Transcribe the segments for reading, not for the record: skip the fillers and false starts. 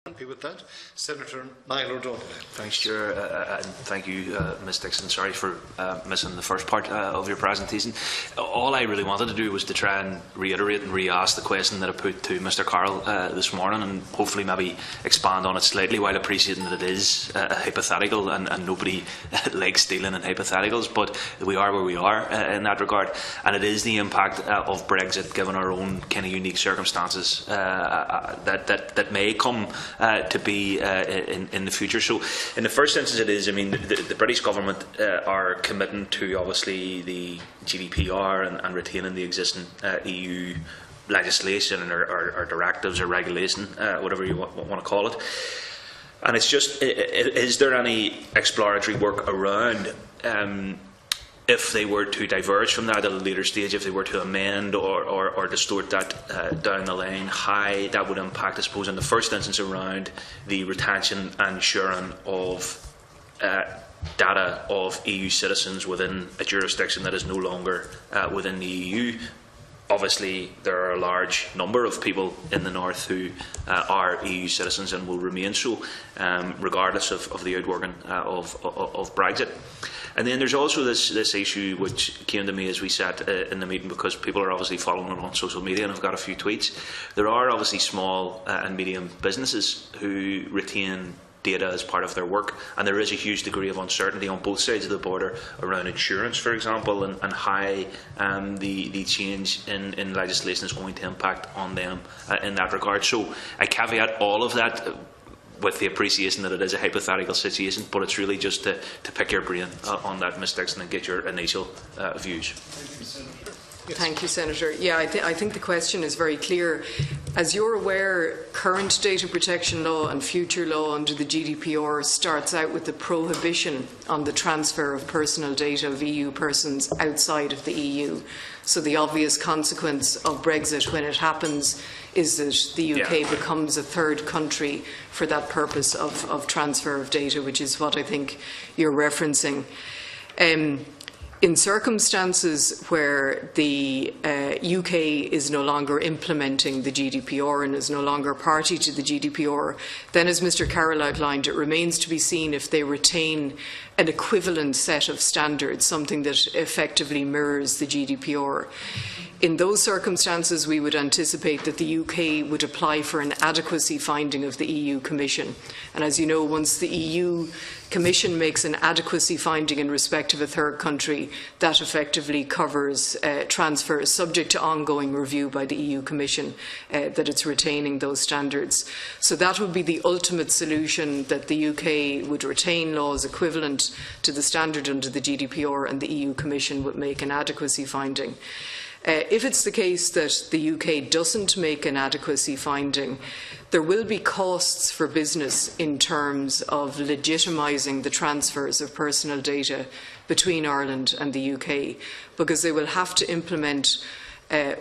Happy with that. Senator Niall O'Donnell. Thanks, Chair, and thank you, Ms Dixon. Sorry for missing the first part of your presentation. All I really wanted to do was to try and reiterate and re-ask the question that I put to Mr Carroll this morning, and hopefully maybe expand on it slightly, while appreciating that it is a hypothetical, and nobody likes dealing in hypotheticals, but we are where we are in that regard, and it is the impact of Brexit, given our own kind of unique circumstances that may come to be in the future. So in the first instance it is, I mean, the British government are committing to obviously the GDPR and retaining the existing EU legislation or directives or regulation, whatever you want to call it. And it's just, is there any exploratory work around if they were to diverge from that at a later stage, if they were to amend or distort that down the line, how that would impact, I suppose, in the first instance around the retention and sharing of data of EU citizens within a jurisdiction that is no longer within the EU. Obviously, there are a large number of people in the north who are EU citizens and will remain so, regardless of the outworking of Brexit. And then there's also this issue which came to me as we sat in the meeting, because people are obviously following it on social media, and I've got a few tweets. There are obviously small and medium businesses who retain data as part of their work, and there is a huge degree of uncertainty on both sides of the border around insurance, for example, and how the change in legislation is going to impact on them in that regard. So I caveat all of that with the appreciation that it is a hypothetical situation, but it's really just to pick your brain on that, Ms Dixon, and get your initial views. Thank you, Senator. Yeah, I think the question is very clear. As you're aware, current data protection law and future law under the GDPR starts out with the prohibition on the transfer of personal data of EU persons outside of the EU. So the obvious consequence of Brexit when it happens is that the UK becomes a third country for that purpose of transfer of data, which is what I think you're referencing. In circumstances where the UK is no longer implementing the GDPR and is no longer party to the GDPR, then, as Mr Carroll outlined, it remains to be seen if they retain an equivalent set of standards, something that effectively mirrors the GDPR. In those circumstances, we would anticipate that the UK would apply for an adequacy finding of the EU Commission. And as you know, once the EU Commission makes an adequacy finding in respect of a third country, that effectively covers transfers subject to ongoing review by the EU Commission that it's retaining those standards. So that would be the ultimate solution, that the UK would retain laws equivalent to the standard under the GDPR, and the EU Commission would make an adequacy finding. If it's the case that the UK doesn't make an adequacy finding, there will be costs for business in terms of legitimising the transfers of personal data between Ireland and the UK, because they will have to implement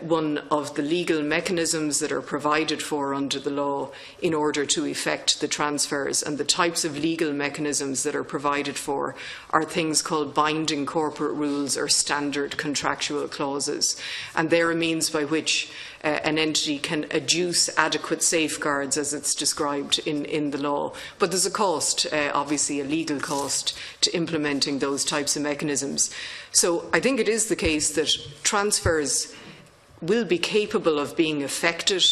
one of the legal mechanisms that are provided for under the law in order to effect the transfers. And the types of legal mechanisms that are provided for are things called binding corporate rules or standard contractual clauses. And they're a means by which an entity can adduce adequate safeguards, as it's described in the law. But there's a cost, obviously a legal cost, to implementing those types of mechanisms. So I think it is the case that transfers will be capable of being effected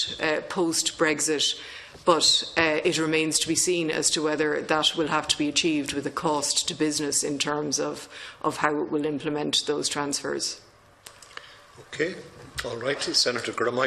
post-Brexit, but it remains to be seen as to whether that will have to be achieved with a cost to business in terms of how it will implement those transfers. Okay. All right, Senator Graham.